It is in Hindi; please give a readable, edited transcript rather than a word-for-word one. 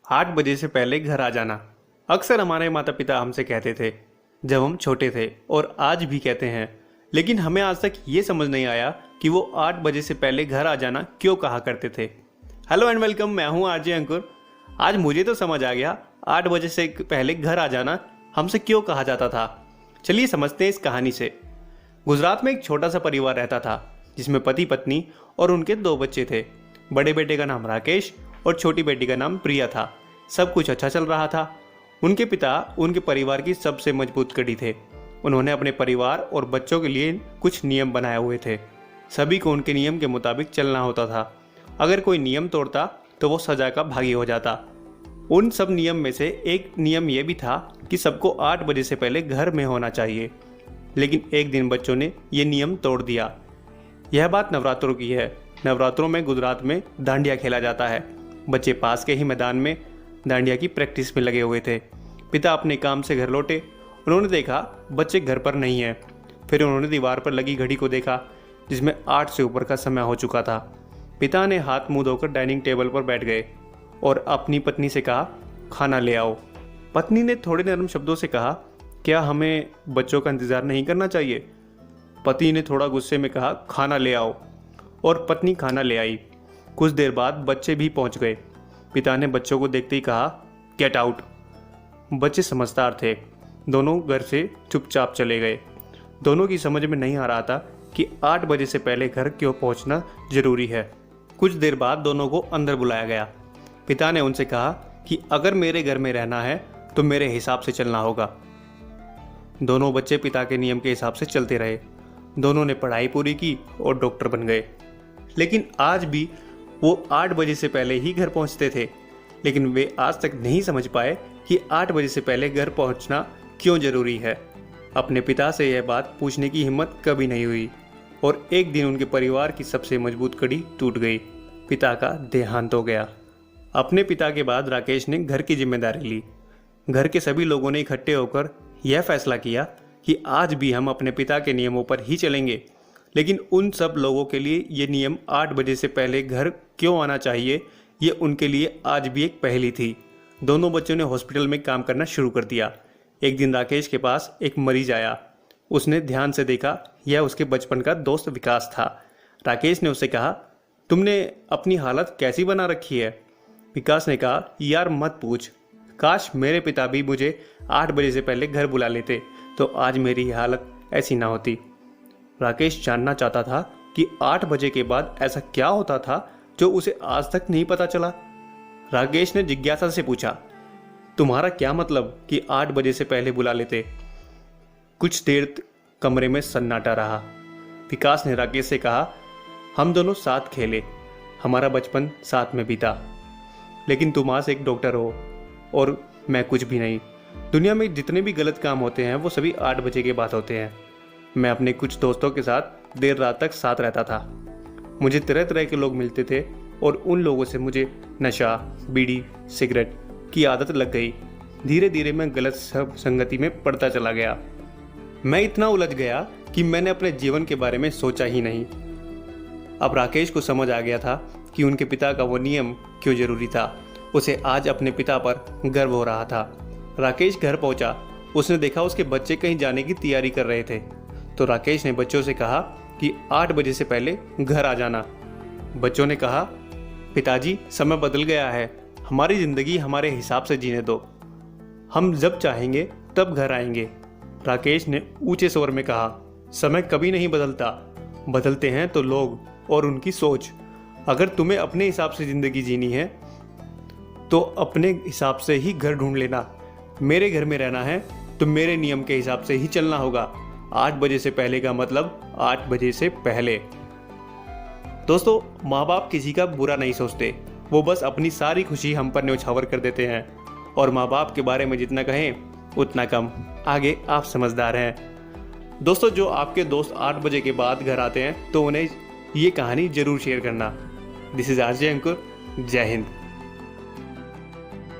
8 बजे से पहले घर आ जाना। अक्सर हमारे माता पिता हमसे कहते थे जब हम छोटे थे, और आज भी कहते हैं, लेकिन हमें आज तक ये समझ नहीं आया कि वो 8 बजे से पहले घर आ जाना क्यों कहा करते थे। हेलो एंड वेलकम, मैं हूँ आरजे अंकुर। आज मुझे तो समझ आ गया 8 बजे से पहले घर आ जाना हमसे क्यों कहा जाता था। चलिए समझते हैं इस कहानी से। गुजरात में एक छोटा सा परिवार रहता था जिसमें पति पत्नी और उनके 2 बच्चे थे। बड़े बेटे का नाम राकेश और छोटी बेटी का नाम प्रिया था। सब कुछ अच्छा चल रहा था। उनके पिता उनके परिवार की सबसे मजबूत कड़ी थे। उन्होंने अपने परिवार और बच्चों के लिए कुछ नियम बनाए हुए थे। सभी को उनके नियम के मुताबिक चलना होता था। अगर कोई नियम तोड़ता तो वो सजा का भागी हो जाता। उन सब नियम में से एक नियम यह भी था कि सबको 8 बजे से पहले घर में होना चाहिए। लेकिन एक दिन बच्चों ने ये नियम तोड़ दिया। यह बात नवरात्रों की है। नवरात्रों में गुजरात में डांडिया खेला जाता है। बच्चे पास के ही मैदान में डांडिया की प्रैक्टिस में लगे हुए थे। पिता अपने काम से घर लौटे। उन्होंने देखा बच्चे घर पर नहीं हैं। फिर उन्होंने दीवार पर लगी घड़ी को देखा जिसमें 8 से ऊपर का समय हो चुका था। पिता ने हाथ मुंह धोकर डाइनिंग टेबल पर बैठ गए और अपनी पत्नी से कहा, खाना ले आओ। पत्नी ने थोड़े नरम शब्दों से कहा, क्या हमें बच्चों का इंतजार नहीं करना चाहिए? पति ने थोड़ा गुस्से में कहा, खाना ले आओ, और पत्नी खाना ले आई। कुछ देर बाद बच्चे भी पहुंच गए। पिता ने बच्चों को देखते ही कहा, गेट आउट। बच्चे समझदार थे। दोनों घर से चुपचाप चले गए। दोनों की समझ में नहीं आ रहा था कि 8 बजे से पहले घर क्यों पहुंचना जरूरी है। कुछ देर बाद दोनों को अंदर बुलाया गया। पिता ने उनसे कहा कि अगर मेरे घर में रहना है तो मेरे हिसाब से चलना होगा। दोनों बच्चे पिता के नियम के हिसाब से चलते रहे। दोनों ने पढ़ाई पूरी की और डॉक्टर बन गए। लेकिन आज भी वो 8 बजे से पहले ही घर पहुंचते थे। लेकिन वे आज तक नहीं समझ पाए कि 8 बजे से पहले घर पहुंचना क्यों जरूरी है। अपने पिता से यह बात पूछने की हिम्मत कभी नहीं हुई और एक दिन उनके परिवार की सबसे मजबूत कड़ी टूट गई। पिता का देहांत हो गया। अपने पिता के बाद राकेश ने घर की जिम्मेदारी ली। घर के सभी लोगों ने इकट्ठे होकर यह फैसला किया कि आज भी हम अपने पिता के नियमों पर ही चलेंगे। लेकिन उन सब लोगों के लिए ये नियम 8 बजे से पहले घर क्यों आना चाहिए, ये उनके लिए आज भी एक पहेली थी। दोनों बच्चों ने हॉस्पिटल में काम करना शुरू कर दिया। एक दिन राकेश के पास एक मरीज आया। उसने ध्यान से देखा, यह उसके बचपन का दोस्त विकास था। राकेश ने उससे कहा, तुमने अपनी हालत कैसी बना रखी है? विकास ने कहा, यार मत पूछ, काश मेरे पिता भी मुझे 8 बजे से पहले घर बुला लेते तो आज मेरी हालत ऐसी ना होती। राकेश जानना चाहता था कि 8 बजे के बाद ऐसा क्या होता था जो उसे आज तक नहीं पता चला। राकेश ने जिज्ञासा से पूछा, तुम्हारा क्या मतलब कि 8 बजे से पहले बुला लेते? कुछ देर कमरे में सन्नाटा रहा। विकास ने राकेश से कहा, हम दोनों साथ खेले, हमारा बचपन साथ में बीता, लेकिन तुम आज एक डॉक्टर हो और मैं कुछ भी नहीं। दुनिया में जितने भी गलत काम होते हैं वो सभी 8 बजे के बाद होते हैं। मैं अपने कुछ दोस्तों के साथ देर रात तक साथ रहता था। मुझे तरह तरह के लोग मिलते थे और उन लोगों से मुझे नशा, बीड़ी, सिगरेट की आदत लग गई। धीरे धीरे मैं गलत संगति में पड़ता चला गया। मैं इतना उलझ गया कि मैंने अपने जीवन के बारे में सोचा ही नहीं। अब राकेश को समझ आ गया था कि उनके पिता का वो नियम क्यों जरूरी था। उसे आज अपने पिता पर गर्व हो रहा था। राकेश घर पहुंचा। उसने देखा उसके बच्चे कहीं जाने की तैयारी कर रहे थे। तो राकेश ने बच्चों से कहा कि 8 बजे से पहले घर आ जाना। बच्चों ने कहा, पिताजी समय बदल गया है, हमारी ज़िंदगी हमारे हिसाब से जीने दो, हम जब चाहेंगे तब घर आएंगे। राकेश ने ऊंचे स्वर में कहा, समय कभी नहीं बदलता, बदलते हैं तो लोग और उनकी सोच। अगर तुम्हें अपने हिसाब से ज़िंदगी जीनी है तो अपने हिसाब से ही घर ढूंढ लेना। मेरे घर में रहना है तो मेरे नियम के हिसाब से ही चलना होगा। 8 बजे से पहले का मतलब 8 बजे से पहले। दोस्तों, माँ बाप किसी का बुरा नहीं सोचते, वो बस अपनी सारी खुशी हम पर न्यौछावर कर देते हैं। और माँ बाप के बारे में जितना कहें उतना कम। आगे आप समझदार हैं। दोस्तों, जो आपके दोस्त 8 बजे के बाद घर आते हैं तो उन्हें ये कहानी जरूर शेयर करना। दिस इज आरजे अंकुर। जय हिंद।